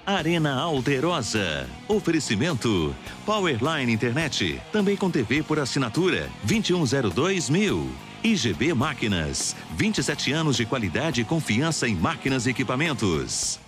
Arena Alterosa. Oferecimento Powerline Internet, também com TV por assinatura 2102.000. IGB Máquinas, 27 anos de qualidade e confiança em máquinas e equipamentos.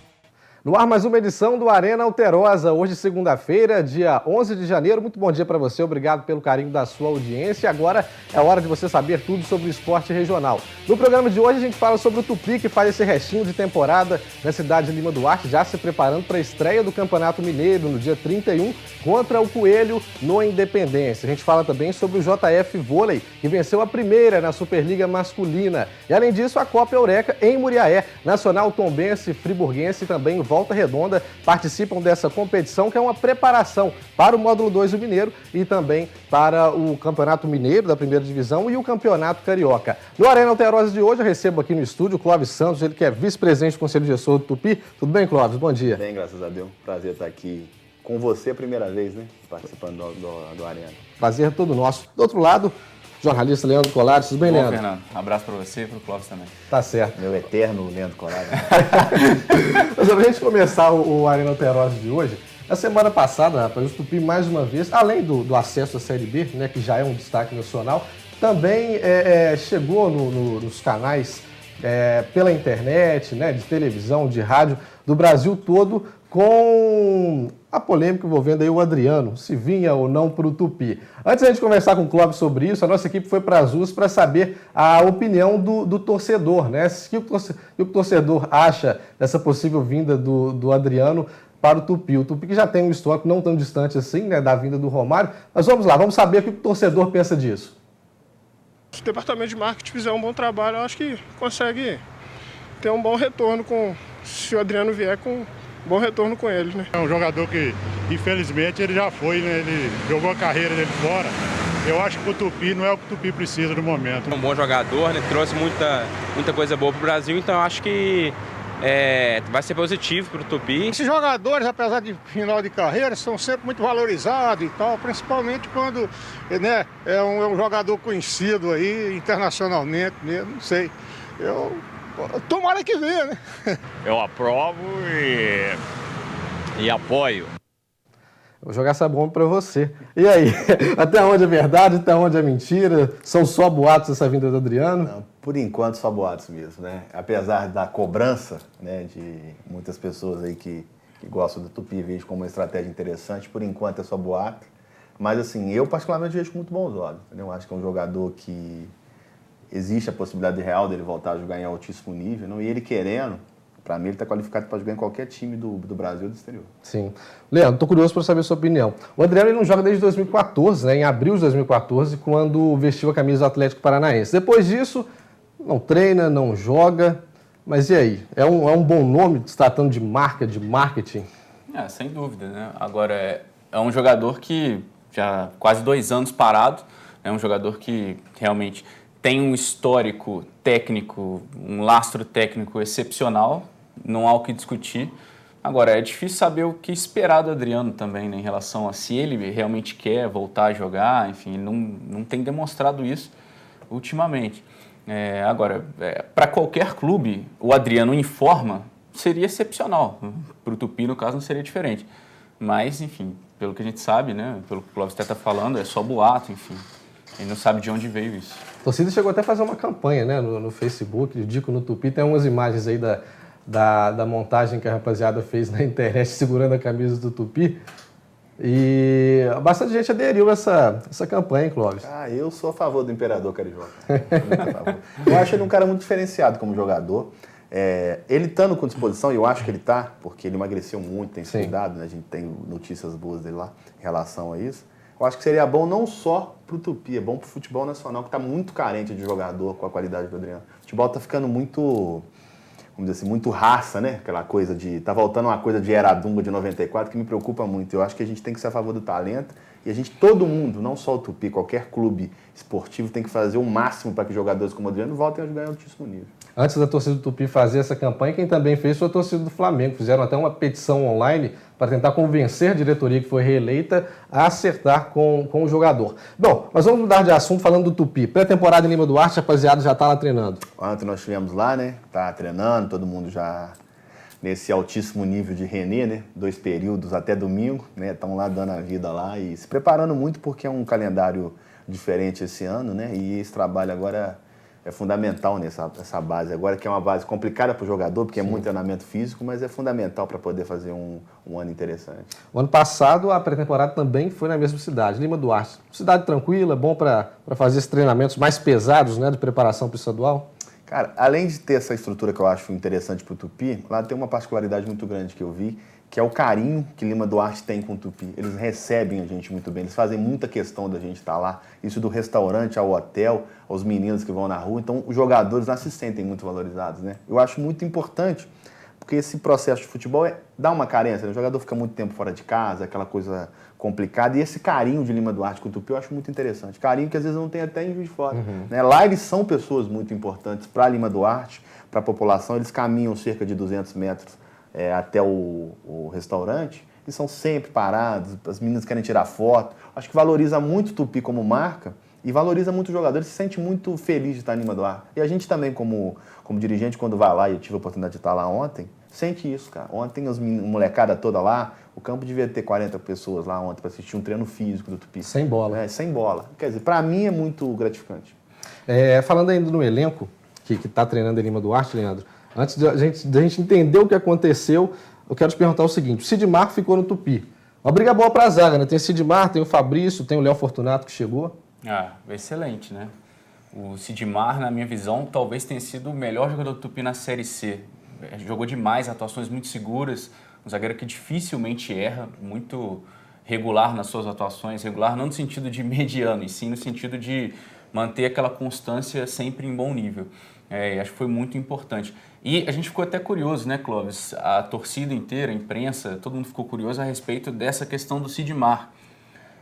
No ar, mais uma edição do Arena Alterosa, hoje segunda-feira, dia 11 de janeiro. Muito bom dia para você, obrigado pelo carinho da sua audiência. Agora é hora de você saber tudo sobre o esporte regional. No programa de hoje a gente fala sobre o Tupi, que faz esse restinho de temporada na cidade de Lima Duarte, já se preparando para a estreia do Campeonato Mineiro no dia 31 contra o Coelho no Independência. A gente fala também sobre o JF Vôlei, que venceu a primeira na Superliga Masculina. E além disso, a Copa Eureka em Muriaé, Nacional Tombense, Friburguense e também o Volta Redonda participam dessa competição, que é uma preparação para o Módulo 2 do Mineiro e também para o Campeonato Mineiro da Primeira Divisão e o Campeonato Carioca. No Arena Alterosa de hoje, eu recebo aqui no estúdio o Clóvis Santos, ele que é vice-presidente do Conselho Gestor do Tupi. Tudo bem, Clóvis? Bom dia. Bem, graças a Deus. Prazer estar aqui com você a primeira vez, né? Participando do Arena. Prazer é todo nosso. Do outro lado, jornalista Leandro Colares. Tudo bem, Bom, Leandro? Fernando. Um abraço para você e para o Clóvis também. Tá certo. Meu eterno Leandro Colares. Mas pra gente começar o Arena Alterosa de hoje, na semana passada, rapaz, o Tupi mais uma vez, além do acesso à Série B, né, que já é um destaque nacional, também chegou nos canais pela internet, né, de televisão, de rádio, do Brasil todo, com a polêmica envolvendo aí o Adriano, se vinha ou não para o Tupi. Antes da gente conversar com o Clóvis sobre isso, a nossa equipe foi para as ruas para saber a opinião do torcedor, né? O que o torcedor acha dessa possível vinda do Adriano para o Tupi. O Tupi que já tem um histórico não tão distante assim, né, da vinda do Romário. Mas vamos lá, vamos saber o que o torcedor pensa disso. Se o departamento de marketing fizer um bom trabalho, eu acho que consegue ter um bom retorno se o Adriano vier com bom retorno com ele, né? É um jogador que, infelizmente, ele já foi, né? Ele jogou a carreira dele fora. Eu acho que o Tupi não é o que o Tupi precisa no momento. É um bom jogador, né? Trouxe muita coisa boa para o Brasil, então eu acho que vai ser positivo para o Tupi. Esses jogadores, apesar de final de carreira, são sempre muito valorizados e tal, principalmente quando, né, é um jogador conhecido aí internacionalmente mesmo, não sei. Tomara que venha, né? Eu aprovo e apoio. Vou jogar essa bomba para você. E aí, até onde é verdade, até onde é mentira? São só boatos essa vinda do Adriano? Não, por enquanto, só boatos mesmo, né? Apesar da cobrança, né, de muitas pessoas aí que gostam do Tupi, vejo como uma estratégia interessante, por enquanto é só boato. Mas, assim, eu particularmente vejo com muito bons olhos, entendeu? Eu acho que é um jogador que existe a possibilidade real dele voltar a jogar em altíssimo nível, não? E ele querendo, para mim ele está qualificado para jogar em qualquer time do Brasil ou do exterior. Sim. Leandro, estou curioso para saber a sua opinião. O Adriano ele não joga desde 2014, né? Em abril de 2014, quando vestiu a camisa do Atlético Paranaense. Depois disso, não treina, não joga. Mas e aí? É um bom nome, se tratando de marca, de marketing? Sem dúvida, né? Agora, é um jogador que já quase 2 anos parado, é um jogador que realmente tem um histórico técnico, um lastro técnico excepcional, não há o que discutir. Agora, é difícil saber o que esperar do Adriano também, né, em relação a se ele realmente quer voltar a jogar, enfim, ele não tem demonstrado isso ultimamente. Agora, para qualquer clube, o Adriano em forma seria excepcional. Para o Tupi, no caso, não seria diferente. Mas, enfim, pelo que a gente sabe, né, pelo que o Clóvis está falando, é só boato, enfim. Ele não sabe de onde veio isso. A torcida chegou até a fazer uma campanha, né, no Facebook, o Dico no Tupi. Tem umas imagens aí da montagem que a rapaziada fez na internet segurando a camisa do Tupi. E bastante gente aderiu a essa campanha, hein, Clóvis? Eu sou a favor do Imperador Carioca. Eu acho ele um cara muito diferenciado como jogador. Ele estando com disposição, e eu acho que ele está, porque ele emagreceu muito, tem se cuidado, né? A gente tem notícias boas dele lá em relação a isso. Eu acho que seria bom não só para o Tupi, é bom para o futebol nacional, que está muito carente de jogador com a qualidade do Adriano. O futebol está ficando muito, vamos dizer assim, muito raça, né? Aquela coisa de... Tá voltando uma coisa de Era Dunga de 94 que me preocupa muito. Eu acho que a gente tem que ser a favor do talento e a gente, todo mundo, não só o Tupi, qualquer clube esportivo tem que fazer o máximo para que jogadores como o Adriano voltem a jogar em altíssimo nível. Antes da torcida do Tupi fazer essa campanha, quem também fez foi a torcida do Flamengo. Fizeram até uma petição online para tentar convencer a diretoria que foi reeleita a acertar com o jogador. Bom, mas vamos mudar de assunto falando do Tupi. Pré-temporada em Lima Duarte, a rapaziada já está lá treinando. Ontem nós estivemos lá, né? Tá treinando, todo mundo já nesse altíssimo nível de René, né? 2 períodos até domingo, né? Estão lá dando a vida lá e se preparando muito porque é um calendário diferente esse ano, né? E esse trabalho agora é fundamental nessa base. Agora que é uma base complicada para o jogador, porque é muito treinamento físico, mas é fundamental para poder fazer um ano interessante. O ano passado, a pré-temporada também foi na mesma cidade, Lima Duarte. Cidade tranquila, bom para fazer esses treinamentos mais pesados, né, de preparação para o estadual? Cara, além de ter essa estrutura que eu acho interessante para o Tupi, lá tem uma particularidade muito grande que eu vi, que é o carinho que Lima Duarte tem com o Tupi. Eles recebem a gente muito bem, eles fazem muita questão da gente estar lá. Isso do restaurante ao hotel, aos meninos que vão na rua. Então, os jogadores lá se sentem muito valorizados, né? Eu acho muito importante, porque esse processo de futebol dá uma carência, né? O jogador fica muito tempo fora de casa, aquela coisa complicada. E esse carinho de Lima Duarte com o Tupi eu acho muito interessante. Carinho que às vezes não tem até em Juiz de Fora. Né? Lá eles são pessoas muito importantes para Lima Duarte, para a população. Eles caminham cerca de 200 metros até o restaurante e são sempre parados, as meninas querem tirar foto. Acho que valoriza muito o Tupi como marca e valoriza muito o jogador, ele se sente muito feliz de estar em Lima Duarte. E a gente também, como dirigente, quando vai lá, e eu tive a oportunidade de estar lá ontem, sente isso, cara. Ontem, a molecada toda lá, o campo devia ter 40 pessoas lá ontem para assistir um treino físico do Tupi. Sem bola. Sem bola. Quer dizer, para mim é muito gratificante. Falando ainda no elenco, que está treinando em Lima Duarte, Leandro, antes de a gente entender o que aconteceu, eu quero te perguntar o seguinte: o Sidmar ficou no Tupi. Uma briga boa para a zaga, né? Tem o Sidmar, tem o Fabrício, tem o Léo Fortunato que chegou. Excelente, né? O Sidmar, na minha visão, talvez tenha sido o melhor jogador do Tupi na Série C. Jogou demais, atuações muito seguras, um zagueiro que dificilmente erra, muito regular nas suas atuações, regular não no sentido de mediano, e sim no sentido de manter aquela constância sempre em bom nível. Acho que foi muito importante. E a gente ficou até curioso, né, Clóvis? A torcida inteira, a imprensa, todo mundo ficou curioso a respeito dessa questão do Sidmar,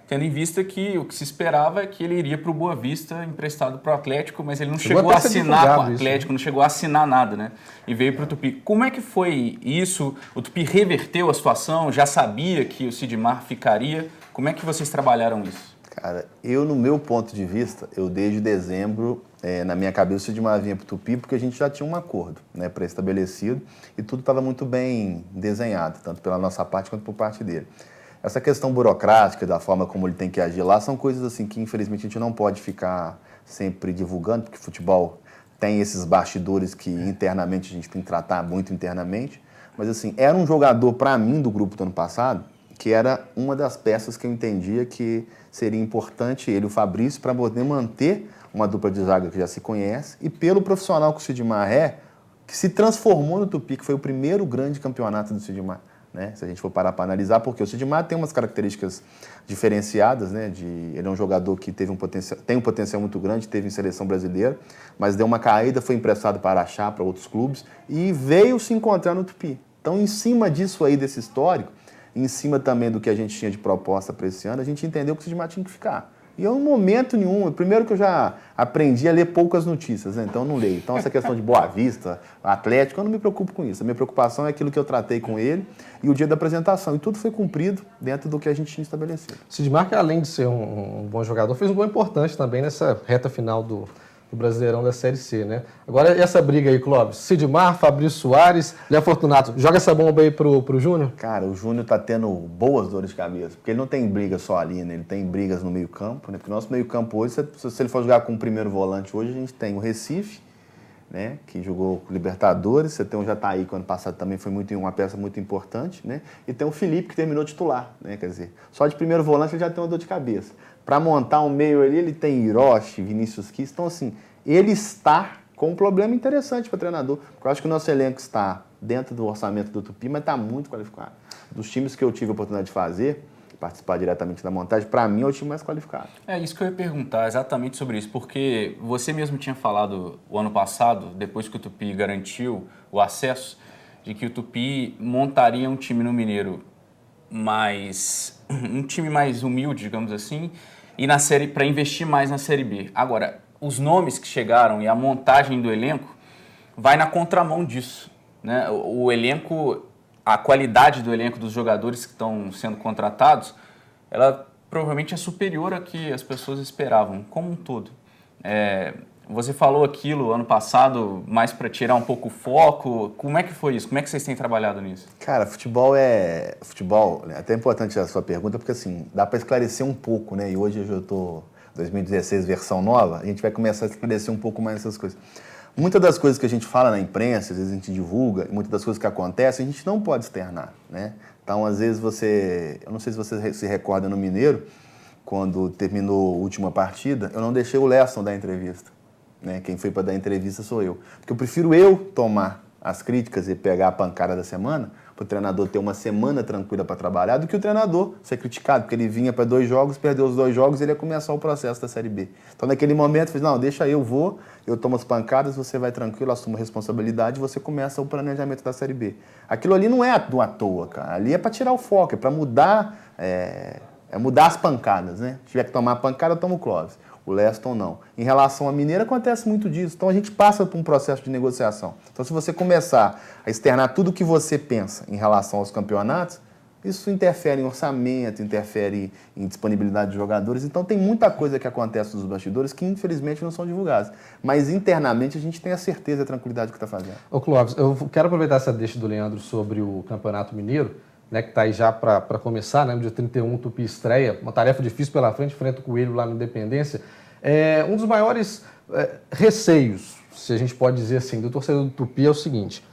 tendo em vista que o que se esperava é que ele iria para o Boa Vista emprestado para o Atlético, mas ele não chegou a assinar com o Atlético, não chegou a assinar nada, né? E veio para o Tupi. Como é que foi isso? O Tupi reverteu a situação? Já sabia que o Sidmar ficaria? Como é que vocês trabalharam isso? Cara, no meu ponto de vista, desde dezembro, na minha cabeça, o Sidmar vinha para o Tupi porque a gente já tinha um acordo, né, pré-estabelecido e tudo estava muito bem desenhado, tanto pela nossa parte quanto por parte dele. Essa questão burocrática, da forma como ele tem que agir lá, são coisas assim que, infelizmente, a gente não pode ficar sempre divulgando, porque futebol tem esses bastidores que internamente a gente tem que tratar muito internamente. Mas, assim, era um jogador, para mim, do grupo do ano passado, que era uma das peças que eu entendia que seria importante ele, o Fabrício, para poder manter uma dupla de zaga que já se conhece, e pelo profissional que o Sidmar que se transformou no Tupi, que foi o primeiro grande campeonato do Sidmar. Né? Se a gente for parar para analisar, porque o Sidmar tem umas características diferenciadas, né? Ele é um jogador que tem um potencial muito grande, teve em seleção brasileira, mas deu uma caída, foi emprestado para Araxá, para outros clubes, e veio se encontrar no Tupi. Então, em cima disso aí, desse histórico, em cima também do que a gente tinha de proposta para esse ano, a gente entendeu que o Sidmar tinha que ficar. E eu, em momento nenhum, primeiro que eu já aprendi a ler poucas notícias, né? Então eu não leio. Então essa questão de Boa Vista, Atlético, eu não me preocupo com isso. A minha preocupação é aquilo que eu tratei com ele e o dia da apresentação. E tudo foi cumprido dentro do que a gente tinha estabelecido. Sidmar, que além de ser um bom jogador, fez um gol importante também nessa reta final do Brasileirão da Série C, né? Agora, essa briga aí, Clóvis? Sidmar, Fabrício Soares, Léo Fortunato, joga essa bomba aí pro Júnior? Cara, o Júnior tá tendo boas dores de cabeça, porque ele não tem briga só ali, né? Ele tem brigas no meio campo, né? Porque o nosso meio campo hoje, se ele for jogar com o primeiro volante hoje, a gente tem o Recife, né? Que jogou com o Libertadores, você tem o Jataí, que ano passado também foi uma peça muito importante, né? E tem o Felipe, que terminou titular, né? Quer dizer, só de primeiro volante ele já tem uma dor de cabeça. Para montar um meio ali, ele tem Hiroshi, Vinícius Kiss. Então, assim, ele está com um problema interessante para o treinador. Porque eu acho que o nosso elenco está dentro do orçamento do Tupi, mas está muito qualificado. Dos times que eu tive a oportunidade de fazer, participar diretamente da montagem, para mim é o time mais qualificado. É isso que eu ia perguntar, exatamente sobre isso. Porque você mesmo tinha falado o ano passado, depois que o Tupi garantiu o acesso, de que o Tupi montaria um time no Mineiro um time mais humilde, digamos assim, e para investir mais na Série B. Agora, os nomes que chegaram e a montagem do elenco vai na contramão disso, né? O elenco, a qualidade do elenco dos jogadores que estão sendo contratados, ela provavelmente é superior a que as pessoas esperavam, como um todo. Você falou aquilo ano passado, mais para tirar um pouco o foco. Como é que foi isso? Como é que vocês têm trabalhado nisso? Cara, futebol, é até importante a sua pergunta, porque assim, dá para esclarecer um pouco, né? E hoje eu tô 2016, versão nova, a gente vai começar a esclarecer um pouco mais essas coisas. Muitas das coisas que a gente fala na imprensa, às vezes a gente divulga, e muitas das coisas que acontecem, a gente não pode externar, né? Então, às vezes eu não sei se você se recorda no Mineiro, quando terminou a última partida, eu não deixei o Leston dar entrevista, né? Quem foi para dar entrevista sou eu. Porque eu prefiro eu tomar as críticas e pegar a pancada da semana, para o treinador ter uma semana tranquila para trabalhar, do que o treinador ser criticado, porque ele vinha para 2 jogos, perdeu os 2 jogos e ele ia começar o processo da Série B. Então, naquele momento, eu falei, não, deixa eu tomo as pancadas, você vai tranquilo, assumo a responsabilidade e você começa o planejamento da Série B. Aquilo ali não é à toa, cara. Ali é para tirar o foco, é para mudar, mudar as pancadas, né? Se tiver que tomar a pancada, toma o Clóvis. O Leston não. Em relação à Mineira, acontece muito disso. Então, a gente passa por um processo de negociação. Então, se você começar a externar tudo o que você pensa em relação aos campeonatos, isso interfere em orçamento, interfere em disponibilidade de jogadores. Então, tem muita coisa que acontece nos bastidores que, infelizmente, não são divulgadas. Mas, internamente, a gente tem a certeza e a tranquilidade do que está fazendo. Ô, Clóvis, eu quero aproveitar essa deixa do Leandro sobre o Campeonato Mineiro, né, que está aí já para começar, né, no dia 31, o Tupi estreia, uma tarefa difícil pela frente, enfrenta o Coelho lá no Independência. Um dos maiores receios, se a gente pode dizer assim, do torcedor do Tupi é o seguinte,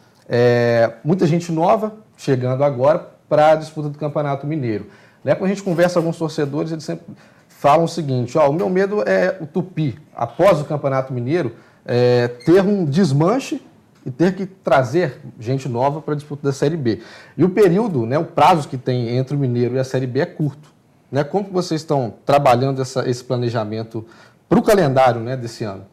muita gente nova chegando agora para a disputa do Campeonato Mineiro. Né, quando a gente conversa com alguns torcedores, eles sempre falam o seguinte, o meu medo é o Tupi, após o Campeonato Mineiro, ter um desmanche e ter que trazer gente nova para a disputa da Série B. E o período, né, o prazo que tem entre o Mineiro e a Série B é curto. Né? Como que vocês estão trabalhando esse planejamento para o calendário, né, desse ano?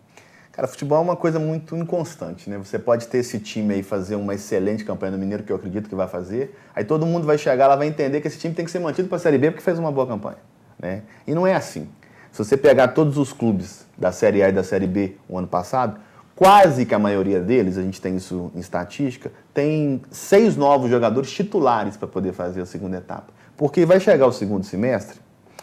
Cara, futebol é uma coisa muito inconstante, né? Você pode ter esse time aí fazer uma excelente campanha no Mineiro, que eu acredito que vai fazer, aí todo mundo vai chegar lá, vai entender que esse time tem que ser mantido para a Série B porque fez uma boa campanha, né? E não é assim. Se você pegar todos os clubes da Série A e da Série B o ano passado, quase que a maioria deles, a gente tem isso em estatística, tem 6 novos jogadores titulares para poder fazer a segunda etapa. Porque vai chegar o segundo semestre,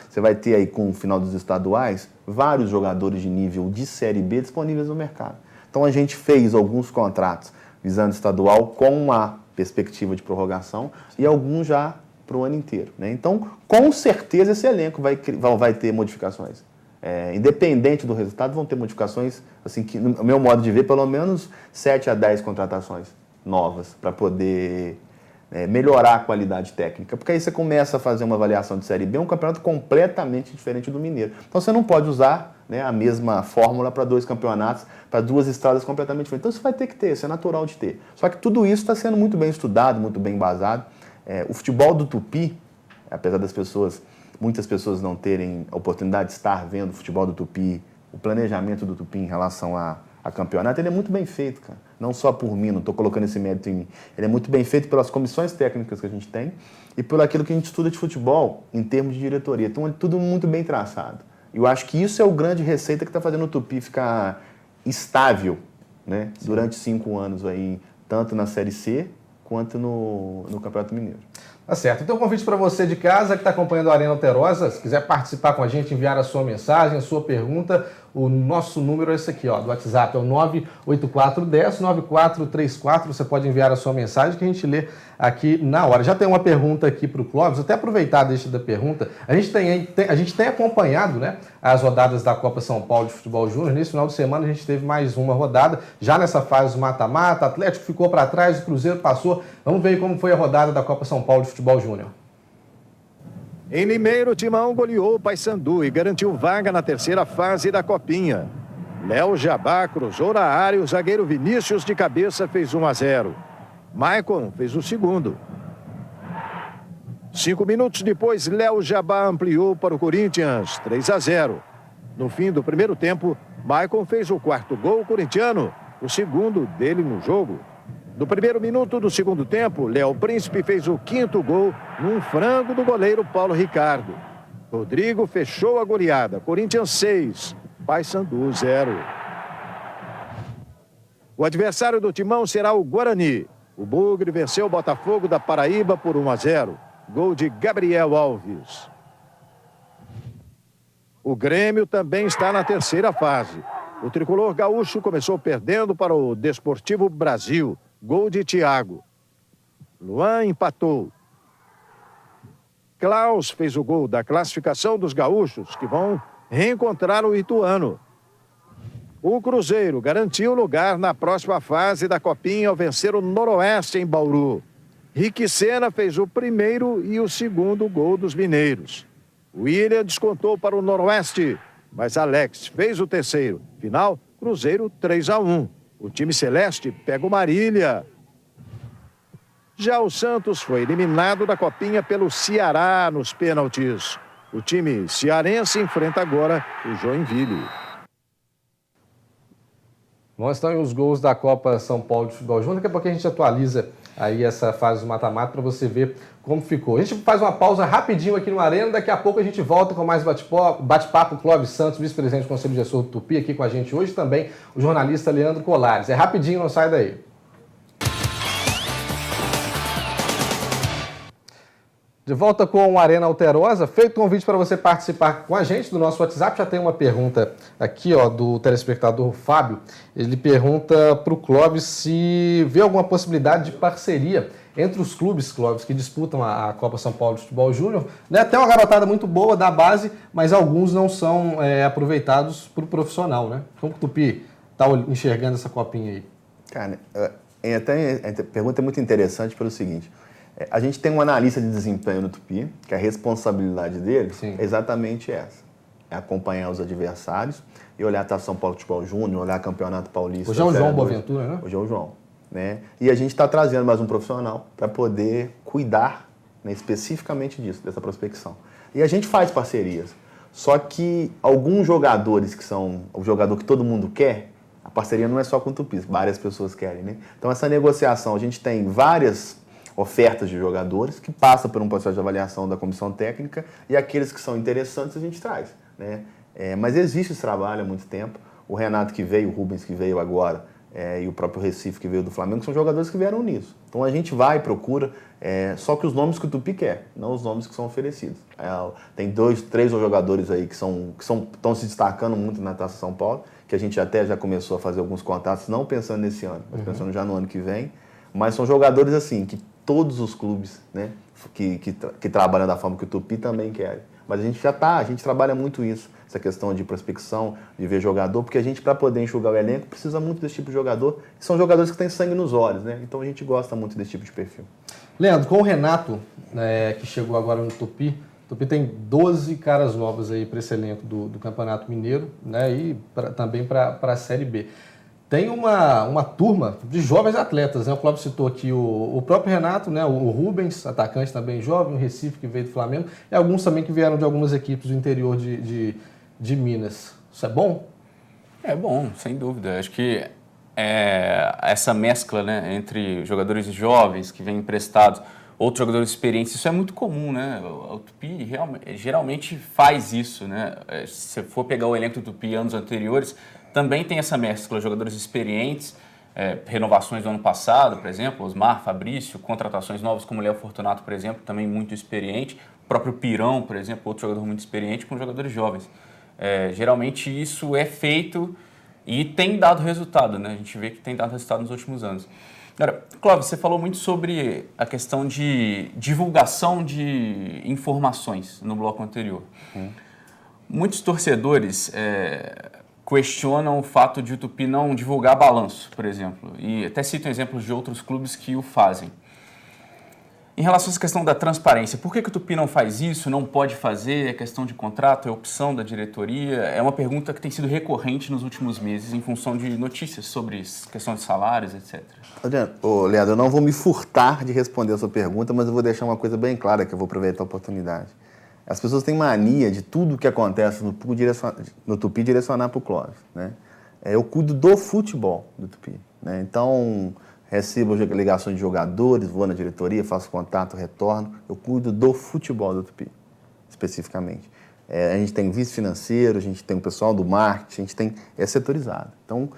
você vai ter aí com o final dos estaduais, vários jogadores de nível de Série B disponíveis no mercado. Então a gente fez alguns contratos visando estadual com a perspectiva de prorrogação e alguns já para o ano inteiro, né? Então, com certeza esse elenco vai ter modificações. Independente do resultado, vão ter modificações, assim, que, no meu modo de ver, pelo menos 7 a 10 contratações novas para poder melhorar a qualidade técnica. Porque aí você começa a fazer uma avaliação de Série B, um campeonato completamente diferente do Mineiro. Então você não pode usar, né, a mesma fórmula para 2 campeonatos, para 2 estradas completamente diferentes. Então você vai ter que ter, isso é natural de ter. Só que tudo isso está sendo muito bem estudado, muito bem embasado. O futebol do Tupi, apesar das muitas pessoas não terem a oportunidade de estar vendo o futebol do Tupi, o planejamento do Tupi em relação a campeonato, ele é muito bem feito, cara. Não só por mim, não estou colocando esse mérito em mim. Ele é muito bem feito pelas comissões técnicas que a gente tem e por aquilo que a gente estuda de futebol em termos de diretoria. Então, é tudo muito bem traçado. E eu acho que isso é o grande receita que está fazendo o Tupi ficar estável, né, durante 5 anos, aí, tanto na Série C quanto no Campeonato Mineiro. Tá certo. Então, um convite para você de casa que está acompanhando a Arena Alterosa, se quiser participar com a gente, enviar a sua mensagem, a sua pergunta, o nosso número é esse aqui, do WhatsApp, é o 98410-9434. Você pode enviar a sua mensagem que a gente lê aqui na hora. Já tem uma pergunta aqui para o Clóvis, até aproveitar a deixa da pergunta. A gente tem acompanhado, né, as rodadas da Copa São Paulo de Futebol Júnior. Nesse final de semana a gente teve mais uma rodada, já nessa fase do mata-mata, Atlético ficou para trás, o Cruzeiro passou. Vamos ver como foi a rodada da Copa São Paulo de Futebol Júnior. Em Limeiro, o Timão goleou o Paysandu e garantiu vaga na terceira fase da Copinha. Léo Jabá cruzou na área e o zagueiro Vinícius de cabeça fez 1-0. Maicon fez o segundo. 5 minutos depois, Léo Jabá ampliou para o Corinthians, 3-0. No fim do primeiro tempo, Maicon fez o 4º gol corintiano, o segundo dele no jogo. No primeiro minuto do segundo tempo, Léo Príncipe fez o 5º gol num frango do goleiro Paulo Ricardo. Rodrigo fechou a goleada. Corinthians 6, Paysandu 0. O adversário do Timão será o Guarani. O Bugre venceu o Botafogo da Paraíba por 1-0. Gol de Gabriel Alves. O Grêmio também está na terceira fase. O tricolor gaúcho começou perdendo para o Desportivo Brasil. Gol de Thiago. Luan empatou. Klaus fez o gol da classificação dos gaúchos, que vão reencontrar o Ituano. O Cruzeiro garantiu lugar na próxima fase da Copinha ao vencer o Noroeste em Bauru. Rick Senna fez o primeiro e o segundo gol dos mineiros. William descontou para o Noroeste, mas Alex fez o terceiro. Final, Cruzeiro 3-1. O time celeste pega o Marília. Já o Santos foi eliminado da Copinha pelo Ceará nos pênaltis. O time cearense enfrenta agora o Joinville. Bom, estão aí os gols da Copa São Paulo de Futebol Júnior. Daqui a pouco a gente atualiza aí essa fase do mata-mata para você ver como ficou. A gente faz uma pausa rapidinho aqui no Arena. Daqui a pouco a gente volta com mais bate-papo. Clóvis Santos, vice-presidente do Conselho Gestor do Tupi, aqui com a gente hoje. Também o jornalista Leandro Colares. É rapidinho, não sai daí. De volta com o Arena Alterosa, feito o convite para você participar com a gente do nosso WhatsApp. Já tem uma pergunta aqui do telespectador Fábio. Ele pergunta para o Clóvis se vê alguma possibilidade de parceria entre os clubes, Clóvis, que disputam a Copa São Paulo de Futebol Júnior. Né? Tem uma garotada muito boa da base, mas alguns não são aproveitados para o profissional. Né? Como que o Tupi está enxergando essa copinha aí? Cara, a pergunta é muito interessante pelo seguinte. A gente tem um analista de desempenho no Tupi, que a responsabilidade dele é exatamente essa. É acompanhar os adversários e olhar a São Paulo Futebol Júnior, olhar Campeonato Paulista. Hoje é o João Boaventura, né? Hoje é o João. Né? E a gente está trazendo mais um profissional para poder cuidar, né, especificamente disso, dessa prospecção. E a gente faz parcerias. Só que alguns jogadores que são o jogador que todo mundo quer, a parceria não é só com o Tupi, várias pessoas querem. Né? Então essa negociação, a gente tem várias ofertas de jogadores que passam por um processo de avaliação da comissão técnica e aqueles que são interessantes a gente traz. Né? Mas existe esse trabalho há muito tempo. O Renato que veio, o Rubens que veio agora e o próprio Recife que veio do Flamengo são jogadores que vieram nisso. Então a gente vai e procura, só que os nomes que o Tupi quer, não os nomes que são oferecidos. Tem 2, 3 jogadores aí que estão se destacando muito na Taça São Paulo, que a gente até já começou a fazer alguns contatos, não pensando nesse ano, mas pensando já no ano que vem. Mas são jogadores assim que todos os clubes, né, que trabalham da forma que o Tupi também querem. Mas a gente trabalha muito isso, essa questão de prospecção, de ver jogador, porque a gente, para poder enxugar o elenco, precisa muito desse tipo de jogador, que são jogadores que têm sangue nos olhos, né? Então a gente gosta muito desse tipo de perfil. Leandro, com o Renato, que chegou agora no Tupi, o Tupi tem 12 caras novas aí para esse elenco do Campeonato Mineiro, né, e também para a Série B. Tem uma turma de jovens atletas, né? O Clóvis citou aqui o próprio Renato, né? O Rubens, atacante também jovem, o Recife que veio do Flamengo, e alguns também que vieram de algumas equipes do interior de Minas. Isso é bom? É bom, sem dúvida. Acho que essa mescla, né, entre jogadores jovens que vêm emprestados, outros jogadores experientes, isso é muito comum, né? O Tupi geralmente faz isso, né? Se você for pegar o elenco do Tupi anos anteriores, também tem essa mescla, jogadores experientes, renovações do ano passado, por exemplo, Osmar, Fabrício, contratações novas como o Léo Fortunato, por exemplo, também muito experiente, o próprio Pirão, por exemplo, outro jogador muito experiente, com jogadores jovens. Geralmente isso é feito e tem dado resultado, né? A gente vê que tem dado resultado nos últimos anos. Agora, Clóvis, você falou muito sobre a questão de divulgação de informações no bloco anterior. Muitos torcedores questionam o fato de o Tupi não divulgar balanço, por exemplo, e até citam exemplos de outros clubes que o fazem. Em relação a essa questão da transparência, por que o Tupi não faz isso, não pode fazer, é questão de contrato, é opção da diretoria? É uma pergunta que tem sido recorrente nos últimos meses em função de notícias sobre questão de salários, etc. Leandro, eu não vou me furtar de responder a sua pergunta, mas eu vou deixar uma coisa bem clara que eu vou aproveitar a oportunidade. As pessoas têm mania de tudo que acontece no Tupi direcionar para o Clóvis. Né? Eu cuido do futebol do Tupi. Né? Então, recebo ligações de jogadores, vou na diretoria, faço contato, retorno. Eu cuido do futebol do Tupi, especificamente. A gente tem vice-financeiro, a gente tem o pessoal do marketing, a gente é setorizado. Então,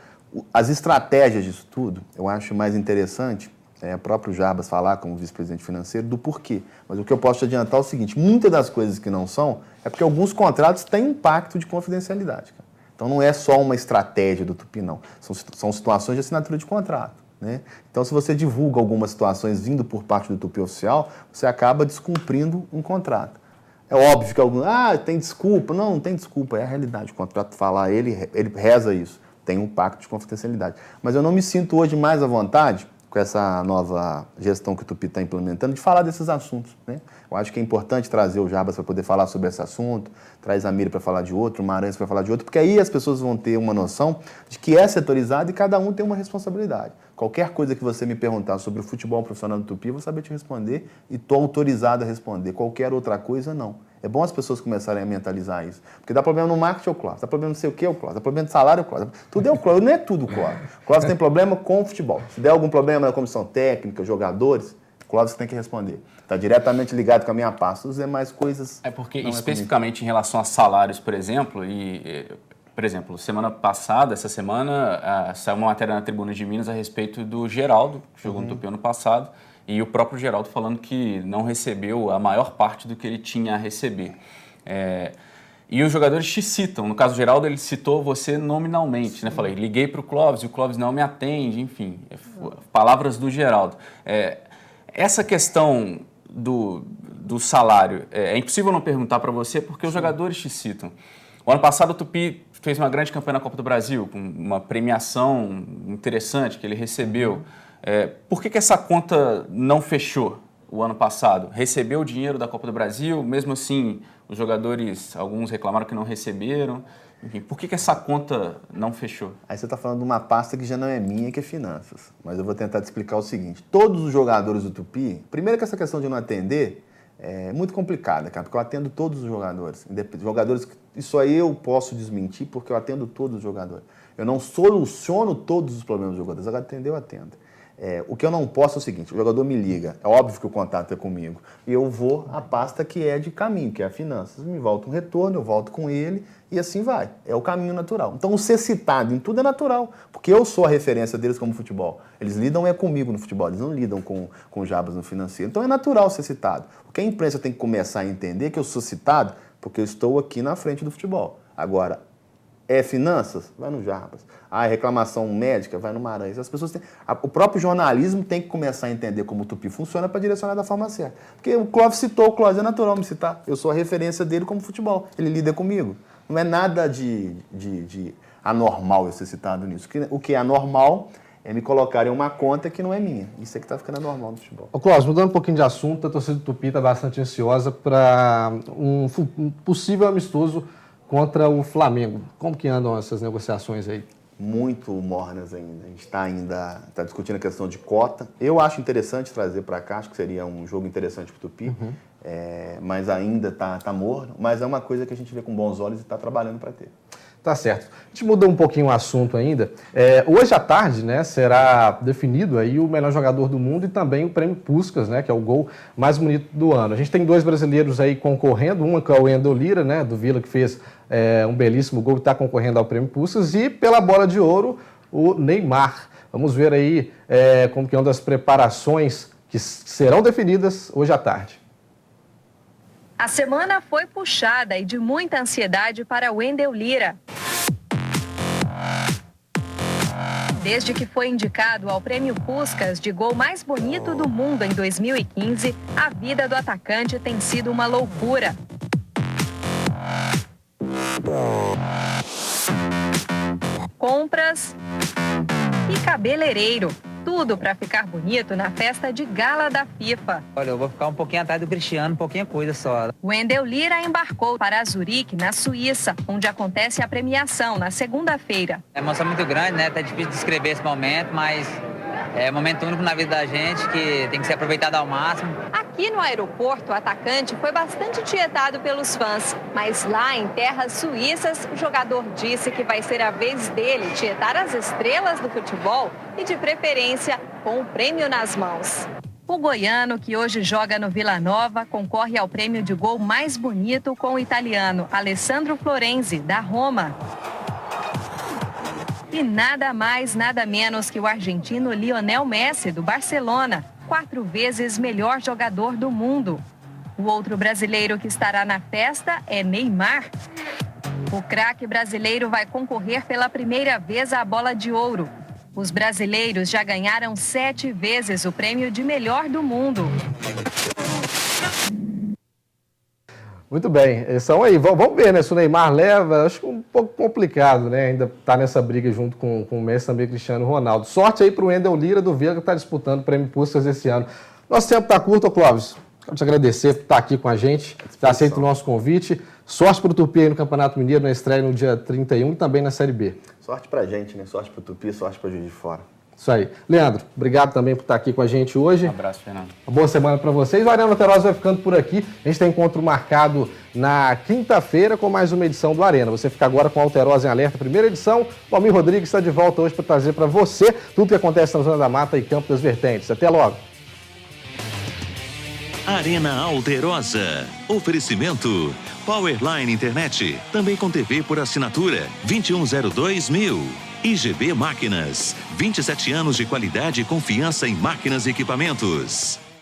as estratégias disso tudo, eu acho mais interessante o próprio Jarbas falar como vice-presidente financeiro do porquê. Mas o que eu posso te adiantar é o seguinte, muitas das coisas que não são, é porque alguns contratos têm um pacto de confidencialidade. Cara. Então não é só uma estratégia do Tupi, não. São situações de assinatura de contrato, né? Então se você divulga algumas situações vindo por parte do Tupi oficial, você acaba descumprindo um contrato. É óbvio que alguns, tem desculpa. Não tem desculpa, é a realidade. O contrato fala, ele reza isso. Tem um pacto de confidencialidade. Mas eu não me sinto hoje mais à vontade, com essa nova gestão que o Tupi está implementando, de falar desses assuntos, né? Eu acho que é importante trazer o Jarbas para poder falar sobre esse assunto, traz a Mira para falar de outro, o Maranhão para falar de outro, porque aí as pessoas vão ter uma noção de que é setorizado e cada um tem uma responsabilidade. Qualquer coisa que você me perguntar sobre o futebol profissional do Tupi, eu vou saber te responder e estou autorizado a responder. Qualquer outra coisa, não. É bom as pessoas começarem a mentalizar isso. Porque dá problema no marketing, é o Clóvis. Dá problema não sei o que, é o Clóvis. Dá problema de salário, é o Clóvis. Tudo é o Clóvis. Não é tudo o Clóvis. O Clóvis tem problema com o futebol. Se der algum problema na comissão técnica, jogadores, o Clóvis tem que responder. Está diretamente ligado com a minha pasta. As demais coisas... É porque, especificamente em relação a salários, por exemplo, por exemplo, essa semana, saiu uma matéria na Tribuna de Minas a respeito do Geraldo, que jogou no Tupi ano passado, e o próprio Geraldo falando que não recebeu a maior parte do que ele tinha a receber. E os jogadores te citam. No caso do Geraldo, ele citou você nominalmente, né? Falei, liguei para o Clóvis e o Clóvis não me atende, enfim, palavras do Geraldo. Essa questão do salário, é impossível não perguntar para você porque os jogadores te citam. O ano passado o Tupi fez uma grande campanha na Copa do Brasil, com uma premiação interessante que ele recebeu. Por que essa conta não fechou o ano passado? Recebeu o dinheiro da Copa do Brasil, mesmo assim os jogadores, alguns reclamaram que não receberam. Enfim, por que essa conta não fechou? Aí você está falando de uma pasta que já não é minha, que é finanças. Mas eu vou tentar te explicar o seguinte. Todos os jogadores do Tupi, primeiro que essa questão de não atender é muito complicada, cara, porque eu atendo todos os jogadores. Jogadores, isso aí eu posso desmentir porque eu atendo todos os jogadores. Eu não soluciono todos os problemas dos jogadores, agora atender eu atendo. O que eu não posso é o seguinte, o jogador me liga, é óbvio que o contato é comigo, e eu vou à pasta que é de caminho, que é a finanças, me volta um retorno, eu volto com ele, e assim vai, é o caminho natural. Então o ser citado em tudo é natural, porque eu sou a referência deles como futebol. Eles lidam comigo no futebol, eles não lidam com o Jarbas no financeiro, então é natural ser citado. O que a imprensa tem que começar a entender é que eu sou citado porque eu estou aqui na frente do futebol. Agora, finanças? Vai no Jarbas. Reclamação médica? Vai no Maranhão. As pessoas o próprio jornalismo tem que começar a entender como o Tupi funciona para direcionar da forma certa. Porque o Clóvis citou, o Clóvis é natural me citar. Eu sou a referência dele como futebol. Ele lida comigo. Não é nada de anormal eu ser citado nisso. O que é anormal é me colocar em uma conta que não é minha. Isso é que está ficando anormal no futebol. Ô Clóvis, mudando um pouquinho de assunto, a torcida do Tupi está bastante ansiosa para um possível amistoso contra o Flamengo. Como que andam essas negociações aí? Muito mornas ainda. A gente está discutindo a questão de cota. Eu acho interessante trazer para cá, acho que seria um jogo interessante para o Tupi, mas ainda está morno. Mas é uma coisa que a gente vê com bons olhos e está trabalhando para ter. Tá certo. A gente mudou um pouquinho o assunto ainda. Hoje à tarde, né, será definido aí o melhor jogador do mundo e também o prêmio Puskás, né, que é o gol mais bonito do ano. A gente tem dois brasileiros aí concorrendo, uma que é o Wendel Lira, né, do Vila, que fez um belíssimo gol e está concorrendo ao prêmio Puskás, e pela bola de ouro, o Neymar. Vamos ver aí como que andam as preparações que serão definidas hoje à tarde. A semana foi puxada e de muita ansiedade para Wendel Lira. Desde que foi indicado ao prêmio Puskás de gol mais bonito do mundo em 2015, a vida do atacante tem sido uma loucura. Compras e cabeleireiro. Tudo para ficar bonito na festa de gala da FIFA. Olha, eu vou ficar um pouquinho atrás do Cristiano, pouquinha coisa só. Wendel Lira embarcou para Zurique, na Suíça, onde acontece a premiação na segunda-feira. É uma emoção muito grande, né? Tá difícil de descrever esse momento, mas é um momento único na vida da gente que tem que ser aproveitado ao máximo. Aqui no aeroporto, o atacante foi bastante tietado pelos fãs, mas lá em terras suíças, o jogador disse que vai ser a vez dele tietar as estrelas do futebol e, de preferência, com o prêmio nas mãos. O goiano, que hoje joga no Vila Nova, concorre ao prêmio de gol mais bonito com o italiano Alessandro Florenzi, da Roma. E nada mais, nada menos que o argentino Lionel Messi, do Barcelona, 4 vezes melhor jogador do mundo. O outro brasileiro que estará na festa é Neymar. O craque brasileiro vai concorrer pela primeira vez à Bola de Ouro. Os brasileiros já ganharam 7 vezes o prêmio de melhor do mundo. Muito bem, são aí, vamos ver, né, se o Neymar leva, acho que um pouco complicado, né, ainda tá nessa briga junto com o Messi, também Cristiano Ronaldo. Sorte aí pro Wendel Lira do Veiga, que tá disputando o Prêmio Puskás esse ano. Nosso tempo tá curto, Clóvis, quero te agradecer por estar aqui com a gente, ter aceito o nosso convite. Sorte pro Tupi aí no Campeonato Mineiro, na estreia no dia 31 e também na Série B. Sorte pra gente, né, sorte pro Tupi, sorte pra Juiz de Fora. Isso aí. Leandro, obrigado também por estar aqui com a gente hoje. Um abraço, Fernando. Uma boa semana para vocês. O Arena Alterosa vai ficando por aqui. A gente tem encontro marcado na quinta-feira com mais uma edição do Arena. Você fica agora com a Alterosa em Alerta, primeira edição. O Almir Rodrigues está de volta hoje para trazer para você tudo que acontece na Zona da Mata e Campo das Vertentes. Até logo. Arena Alterosa. Oferecimento Powerline Internet. Também com TV por assinatura 2102.000. IGB Máquinas. 27 anos de qualidade e confiança em máquinas e equipamentos.